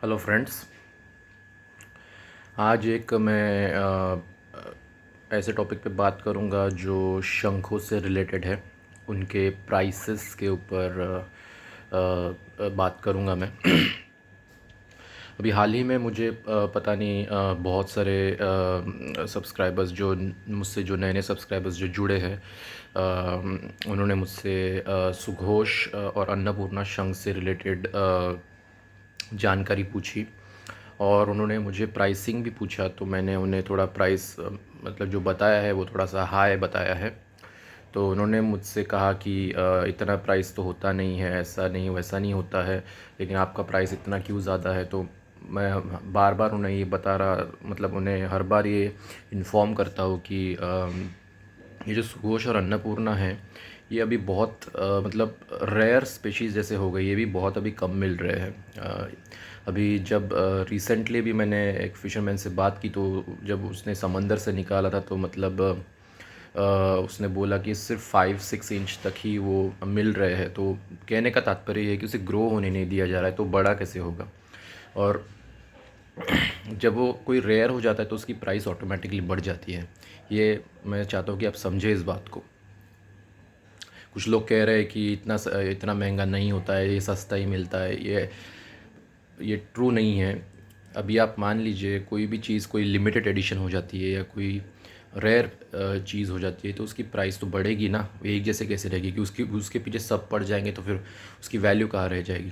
Hello friends. आज एक मैं ऐसे टॉपिक पे बात करूंगा जो शंखों से रिलेटेड है। उनके प्राइसेस के ऊपर बात करूंगा मैं। अभी हाल ही में मुझे पता नहीं बहुत सारे सब्सक्राइबर्स जो मुझसे जो नए नए सब्सक्राइबर्स जो जुड़े हैं, उन्होंने मुझसे सुघोष और अन्नपूर्णा शंख से रिलेटेड जानकारी पूछी और उन्होंने मुझे प्राइसिंग भी पूछा। तो मैंने उन्हें थोड़ा प्राइस मतलब जो बताया है वो थोड़ा सा हाई बताया है। तो उन्होंने मुझसे कहा कि इतना प्राइस तो होता नहीं है, ऐसा नहीं वैसा नहीं होता है, लेकिन आपका प्राइस इतना क्यों ज़्यादा है। तो मैं बार बार उन्हें ये बता रहा, मतलब उन्हें हर बार ये इन्फॉर्म करता हूँ कि ये जो सुघोष और अन्नपूर्णा है ये अभी बहुत मतलब रेयर स्पेशीज़ जैसे हो गई, ये भी बहुत अभी कम मिल रहे हैं। अभी जब रिसेंटली भी मैंने एक फ़िशरमैन से बात की, तो जब उसने समंदर से निकाला था तो मतलब उसने बोला कि सिर्फ 5-6 इंच तक ही वो मिल रहे हैं। तो कहने का तात्पर्य है कि उसे ग्रो होने नहीं दिया जा रहा है, तो बड़ा कैसे होगा। और जब वो कोई रेयर हो जाता है तो उसकी प्राइस ऑटोमेटिकली बढ़ जाती है। ये मैं चाहता हूँ कि आप समझें इस बात को। कुछ लोग कह रहे हैं कि इतना महंगा नहीं होता है, ये सस्ता ही मिलता है। ये ट्रू नहीं है। अभी आप मान लीजिए कोई भी चीज़ कोई लिमिटेड एडिशन हो जाती है या कोई रेयर चीज़ हो जाती है तो उसकी प्राइस तो बढ़ेगी ना। वो एक जैसे कैसे रहेगी कि उसकी उसके पीछे सब पड़ जाएंगे तो फिर उसकी वैल्यू कहाँ रह जाएगी।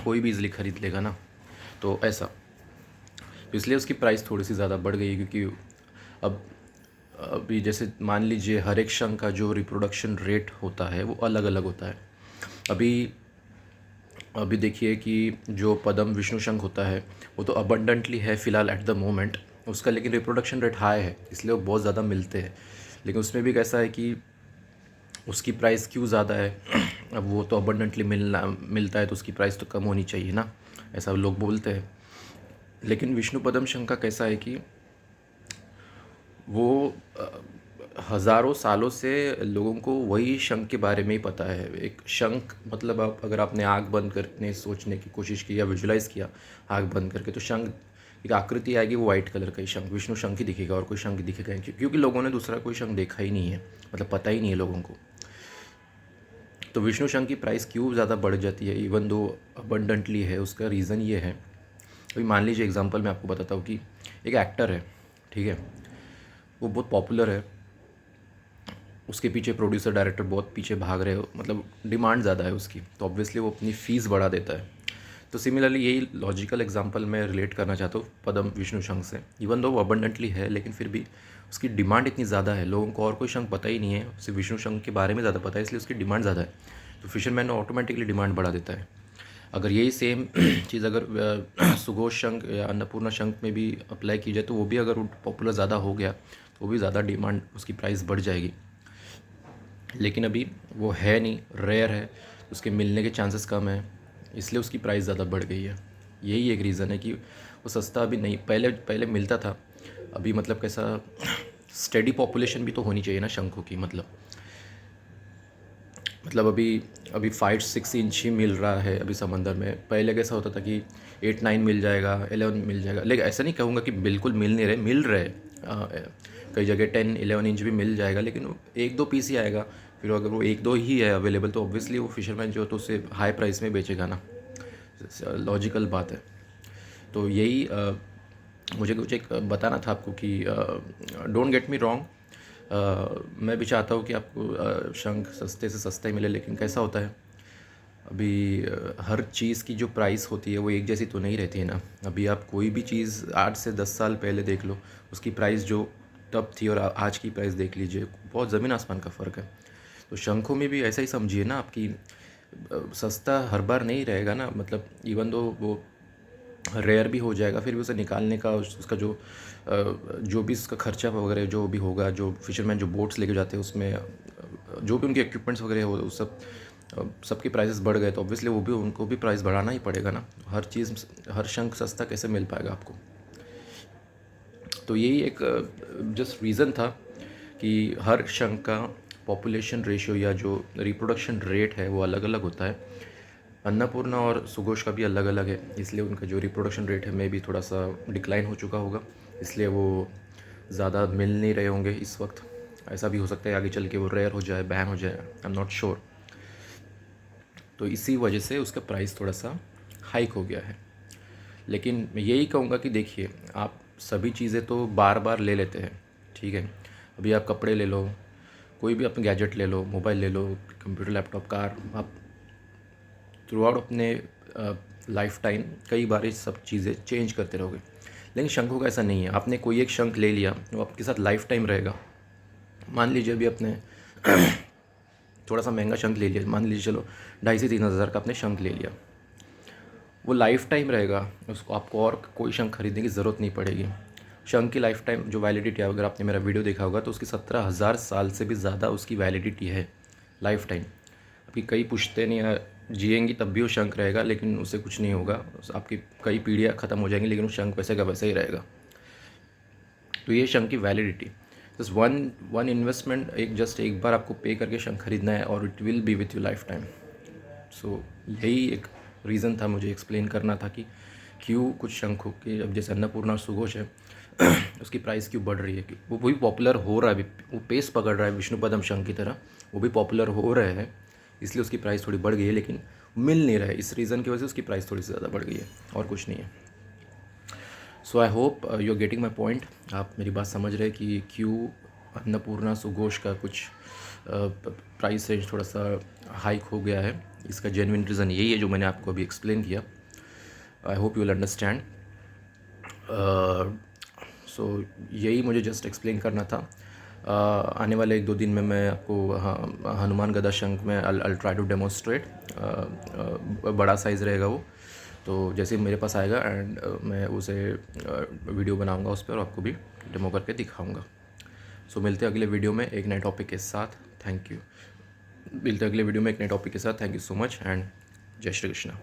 कोई भी इज़िली ख़रीद लेगा ना। तो ऐसा, तो इसलिए उसकी प्राइस थोड़ी सी ज़्यादा बढ़ गई है, क्योंकि अब अभी जैसे मान लीजिए हर एक शंख का जो रिप्रोडक्शन रेट होता है वो अलग अलग होता है। अभी अभी देखिए कि जो पद्म विष्णु शंख होता है वो तो अबंडेंटली है फ़िलहाल एट द मोमेंट उसका, लेकिन रिप्रोडक्शन रेट हाई है इसलिए वो बहुत ज़्यादा मिलते हैं। लेकिन उसमें भी कैसा है कि उसकी प्राइस क्यों ज़्यादा है। अब वो तो अबंडेंटली मिलता है तो उसकी प्राइस तो कम होनी चाहिए ना, ऐसा लोग बोलते हैं। लेकिन विष्णु पद्म शंख का कैसा है कि वो हज़ारों सालों से लोगों को वही शंख के बारे में ही पता है। एक शंख मतलब आप अगर आपने आँख बंद करके सोचने की कोशिश की या विजुलाइज़ किया आँख बंद करके, तो शंख एक आकृति आएगी, वो वाइट कलर का ही शंख विष्णु शंख ही दिखेगा और कोई शंख दिखेगा नहीं, क्योंकि लोगों ने दूसरा कोई शंख देखा ही नहीं है, मतलब पता ही नहीं है लोगों को। तो विष्णु शंख की प्राइस क्यों ज़्यादा बढ़ जाती है इवन दो अबंडेंटली है, उसका रीज़न ये है। अभी मान लीजिए एग्जांपल मैं आपको बताता हूँ कि एक एक्टर है, ठीक है, वो बहुत पॉपुलर है, उसके पीछे प्रोड्यूसर डायरेक्टर बहुत पीछे भाग रहे हो, मतलब डिमांड ज़्यादा है उसकी, तो ऑब्वियसली वो अपनी फ़ीस बढ़ा देता है। तो सिमिलरली यही लॉजिकल एग्जांपल मैं रिलेट करना चाहता हूँ पद्म विष्णु शंख से। इवन दो वो अबंडेंटली है लेकिन फिर भी उसकी डिमांड इतनी ज़्यादा है, लोगों को और कोई शंख पता ही नहीं है, सिर्फ विष्णु शंख के बारे में ज़्यादा पता है, इसलिए उसकी डिमांड ज़्यादा है। तो फिशरमैन ऑटोमेटिकली डिमांड बढ़ा देता है। अगर यही सेम चीज़ अगर सुघोष शंख या अन्नपूर्णा शंख में भी अप्लाई की जाए तो वो भी अगर पॉपुलर ज़्यादा हो गया तो वो भी ज़्यादा डिमांड उसकी प्राइस बढ़ जाएगी। लेकिन अभी वो है नहीं, रेयर है, उसके मिलने के चांसेस कम है, इसलिए उसकी प्राइस ज़्यादा बढ़ गई है। यही एक रीज़न है कि वो सस्ता अभी नहीं, पहले पहले मिलता था। अभी मतलब कैसा स्टेडी पॉपुलेशन भी तो होनी चाहिए ना शंखों की, मतलब अभी अभी 5-6 इंच ही मिल रहा है अभी समंदर में। पहले कैसा होता था कि 8-9 मिल जाएगा, 11 मिल जाएगा। लेकिन ऐसा नहीं कहूँगा कि बिल्कुल मिल नहीं रहे, मिल रहे कई जगह 10-11 इंच भी मिल जाएगा, लेकिन एक दो पीस ही आएगा। फिर अगर वो एक दो ही है अवेलेबल तो ऑब्वियसली वो फिशरमैन जो है तो उसे हाई प्राइस में बेचेगा ना, लॉजिकल बात है। तो यही मुझे कुछ एक बताना था आपको कि डोंट गेट मी रॉन्ग, मैं भी चाहता हूँ कि आपको शंख सस्ते से सस्ते मिले, लेकिन कैसा होता है अभी हर चीज़ की जो प्राइस होती है वो एक जैसी तो नहीं रहती है ना। अभी आप कोई भी चीज़ 8 से 10 साल पहले देख लो, उसकी प्राइस जो तब थी और आज की प्राइस देख लीजिए, बहुत ज़मीन आसमान का फ़र्क है। तो शंखों में भी ऐसा ही समझिए ना आपकी, सस्ता हर बार नहीं रहेगा ना, मतलब इवन दो वो रेयर भी हो जाएगा फिर भी उसे निकालने का उसका जो भी उसका खर्चा वगैरह जो भी होगा, जो फिशरमैन जो बोट्स लेके जाते हैं उसमें जो भी उनके इक्विपमेंट्स वगैरह हो उस सबके प्राइसेस बढ़ गए तो ऑब्वियसली वो भी उनको भी प्राइस बढ़ाना ही पड़ेगा ना। हर चीज़ हर शंख सस्ता कैसे मिल पाएगा आपको। तो यही एक जस्ट रीज़न था कि हर शंख का पॉपुलेशन रेशियो या जो रिप्रोडक्शन रेट है वो अलग अलग होता है। अन्नपूर्णा और सुघोष का भी अलग अलग है, इसलिए उनका जो रिप्रोडक्शन रेट है में भी थोड़ा सा डिक्लाइन हो चुका होगा, इसलिए वो ज़्यादा मिल नहीं रहे होंगे इस वक्त। ऐसा भी हो सकता है आगे चल के वो रेयर हो जाए, बैन हो जाए, आई एम नॉट श्योर। तो इसी वजह से उसका प्राइस थोड़ा सा हाइक हो गया है। लेकिन मैं यही कहूँगा कि देखिए, आप सभी चीज़ें तो बार बार ले लेते हैं, ठीक है। अभी आप कपड़े ले लो, कोई भी अपना गैजेट ले लो, मोबाइल ले लो, कंप्यूटर, लैपटॉप, कार, आप थ्रू आउट अपने लाइफ टाइम कई बार ये सब चीज़ें चेंज करते रहोगे। लेकिन शंखों का ऐसा नहीं है, आपने कोई एक शंख ले लिया वो आपके साथ लाइफ टाइम रहेगा। मान लीजिए अभी आपने थोड़ा सा महंगा शंख ले लिया, मान लीजिए चलो 2,500 से 3,000 का आपने शंख ले लिया, वो लाइफ टाइम रहेगा, उसको आपको और कोई शंख खरीदने की ज़रूरत नहीं पड़ेगी। शंख की लाइफ टाइम जो वैलिडिटी है, अगर आपने मेरा वीडियो देखा होगा तो उसकी 17,000 साल से भी ज़्यादा उसकी वैलिडिटी है, लाइफ टाइम। आपकी कई पुश्तैनी जिएंगी तब भी वो शंख रहेगा, लेकिन उससे कुछ नहीं होगा, आपकी कई पीढ़ियाँ ख़त्म हो जाएंगी लेकिन वो शंख वैसे का वैसे ही रहेगा। तो ये शंख की वैलिडिटी, जस्ट वन इन्वेस्टमेंट, एक बार आपको पे करके शंख खरीदना है और it will be with you life time. So यही एक रीज़न था मुझे एक्सप्लेन करना था कि क्यों कुछ शंखों के, अब जैसे अन्नपूर्णा और सुघोष है उसकी प्राइस क्यों बढ़ रही है, कि वो भी पॉपुलर हो रहा है, वो पेस पकड़ रहा है विष्णुपदम शंख की तरह, वो भी पॉपुलर हो रहे हैं, इसलिए उसकी प्राइस थोड़ी बढ़ गई है, लेकिन मिल नहीं रहा है, इस रीज़न की वजह से उसकी प्राइस थोड़ी सी ज़्यादा बढ़ गई है, और कुछ नहीं है। So I hope you are getting my point, आप मेरी बात समझ रहे हैं कि क्यों अन्नपूर्णा सुघोष का कुछ प्राइस रेंज थोड़ा सा हाइक हो गया है। इसका जेन्युइन रीज़न यही है जो मैंने आपको अभी एक्सप्लेन किया। I hope you will understand. So यही मुझे जस्ट एक्सप्लेन करना था। आने वाले 1-2 दिन में मैं आपको हनुमान गदा शंख में अल ट्राई टू डेमोन्स्ट्रेट, बड़ा साइज़ रहेगा वो, तो जैसे ही मेरे पास आएगा एंड मैं उसे वीडियो बनाऊंगा उस पर और आपको भी डेमो करके दिखाऊंगा। सो मिलते हैं अगले वीडियो में एक नए टॉपिक के साथ। Thank you. मिलते हैं अगले वीडियो में एक नए टॉपिक के साथ। Thank you so much and जय श्री कृष्णा।